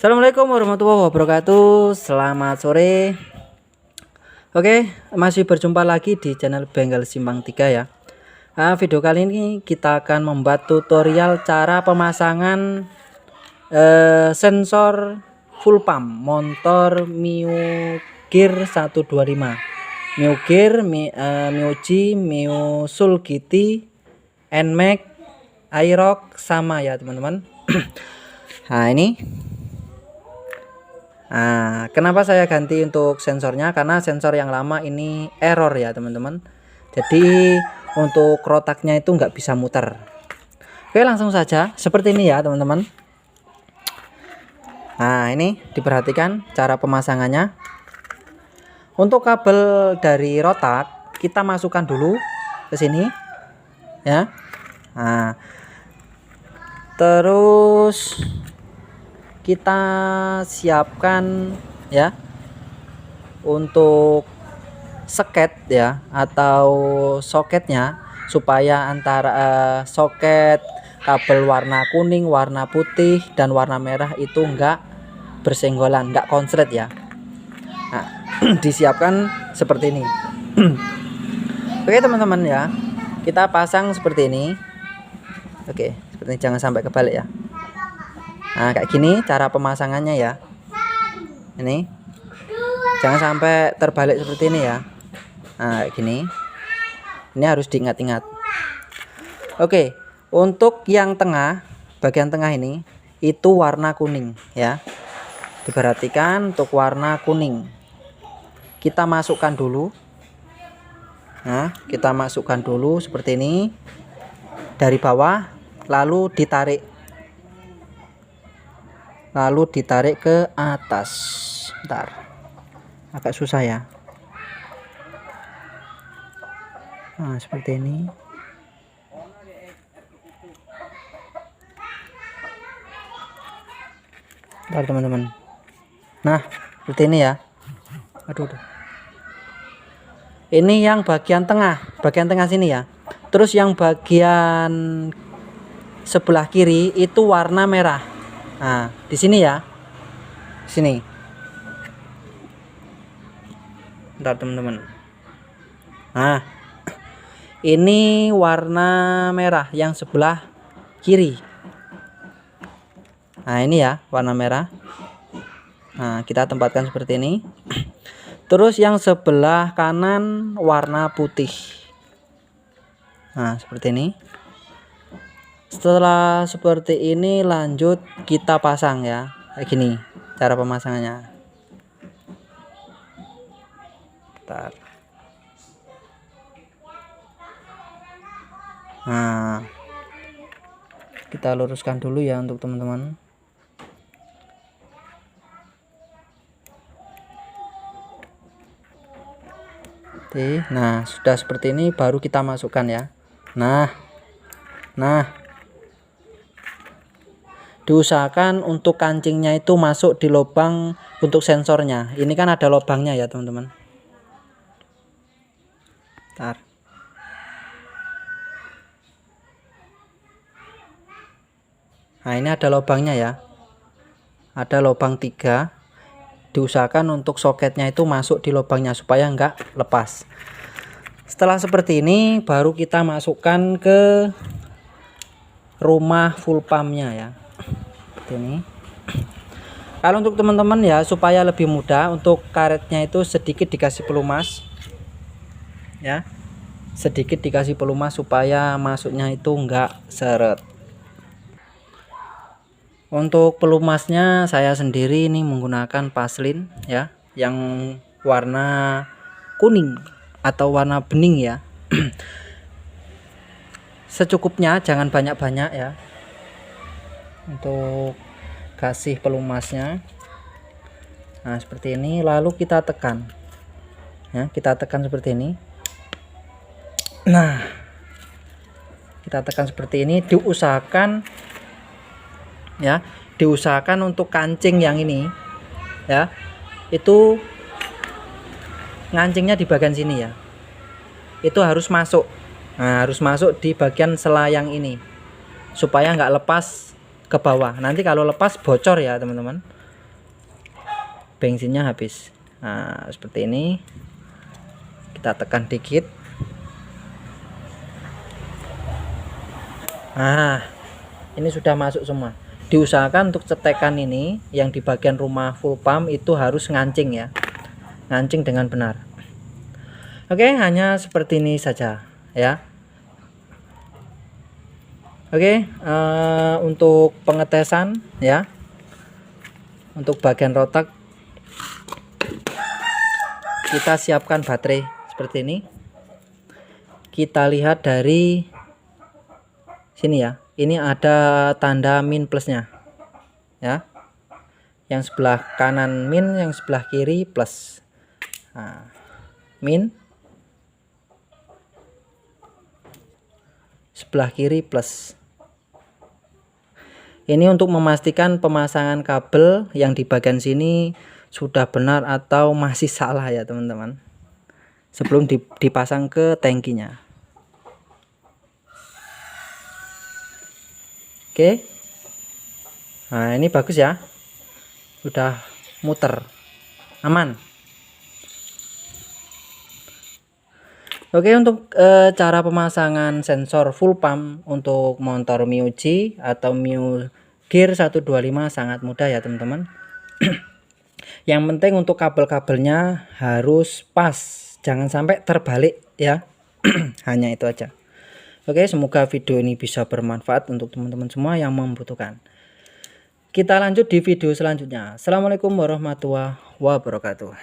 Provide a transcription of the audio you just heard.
Assalamualaikum warahmatullahi wabarakatuh. Selamat sore. Oke, masih berjumpa lagi di channel Bengkel Simpang 3 ya. Video kali ini kita akan membuat tutorial cara pemasangan sensor full pump motor Mio Gear 125, Mio Gear, Mioji, Mio Soul GT, NMAX, Aerox sama ya teman-teman. Nah ini. Nah, kenapa saya ganti untuk sensornya? Karena sensor yang lama ini error ya teman-teman. Jadi untuk rotaknya itu nggak bisa muter. Oke, langsung saja seperti ini ya teman-teman. Nah, ini diperhatikan cara pemasangannya. Untuk kabel dari rotak kita masukkan dulu ke sini ya. Nah, terus kita siapkan ya untuk soket ya atau soketnya, supaya antara soket kabel warna kuning, warna putih dan warna merah itu enggak bersenggolan, enggak konslet ya. Nah, disiapkan seperti ini. Oke teman-teman ya, kita pasang seperti ini. Oke, seperti ini, jangan sampai kebalik ya. Nah, kayak gini cara pemasangannya ya. Ini jangan sampai terbalik seperti ini ya. Nah, kayak gini. Ini harus diingat-ingat. Oke, untuk yang tengah, bagian tengah ini itu warna kuning ya. Diperhatikan untuk warna kuning. Kita masukkan dulu. Nah, kita masukkan dulu seperti ini dari bawah, lalu ditarik. Lalu ditarik ke atas. Bentar, agak susah ya. Nah, seperti ini. Bentar teman-teman. Nah, seperti ini ya. Aduh. Ini yang bagian tengah sini ya. Terus yang bagian sebelah kiri itu warna merah. Nah, di sini ya. Sini. Bentar teman-teman. Nah, ini warna merah yang sebelah kiri. Nah, ini ya warna merah. Nah, kita tempatkan seperti ini. Terus yang sebelah kanan warna putih. Nah, seperti ini. Setelah seperti ini lanjut kita pasang ya. Kayak gini cara pemasangannya. Bentar. Nah, kita luruskan dulu ya untuk teman-teman. Oke, nah sudah seperti ini baru kita masukkan ya. Nah diusahakan untuk kancingnya itu masuk di lubang untuk sensornya. Ini kan ada lubangnya ya teman-teman. Bentar. Nah, ini ada lubangnya ya. Ada lubang 3. Diusahakan untuk soketnya itu masuk di lubangnya supaya enggak lepas. Setelah seperti ini baru kita masukkan ke rumah full pumpnya ya. Seperti ini. Kalau untuk teman-teman ya, supaya lebih mudah, untuk karetnya itu sedikit dikasih pelumas ya. Sedikit dikasih pelumas supaya masuknya itu enggak seret. Untuk pelumasnya saya sendiri ini menggunakan paslin ya, yang warna kuning atau warna bening ya. Secukupnya, jangan banyak-banyak ya untuk kasih pelumasnya. Nah, seperti ini, lalu kita tekan ya, kita tekan seperti ini. Nah, kita tekan seperti ini. Diusahakan untuk kancing yang ini ya, itu ngancingnya di bagian sini ya, itu harus masuk. Nah, harus masuk di bagian selayang ini supaya nggak lepas ke bawah. Nanti kalau lepas bocor ya teman-teman. bensinnya habis. Nah, seperti ini. Kita tekan dikit. Nah, ini sudah masuk semua. Diusahakan untuk cetekan ini yang di bagian rumah full pump itu harus ngancing ya. Ngancing dengan benar. Oke, hanya seperti ini saja ya. Oke, untuk pengetesan ya. Untuk bagian rotak kita siapkan baterai seperti ini. Kita lihat dari sini ya. Ini ada tanda min plusnya ya. Yang sebelah kanan min, yang sebelah kiri plus. Nah, min, sebelah kiri plus. Ini untuk memastikan pemasangan kabel yang di bagian sini sudah benar atau masih salah ya teman-teman, sebelum dipasang ke tangkinya. Oke, nah ini bagus ya, udah muter, aman. Oke, untuk cara pemasangan sensor full pump untuk motor Miyuji atau Miyuji Gear 125 sangat mudah ya teman-teman. Yang penting untuk kabel-kabelnya harus pas, jangan sampai terbalik ya. Hanya itu aja. Oke, semoga video ini bisa bermanfaat untuk teman-teman semua yang membutuhkan. Kita lanjut di video selanjutnya. Assalamualaikum warahmatullahi wabarakatuh.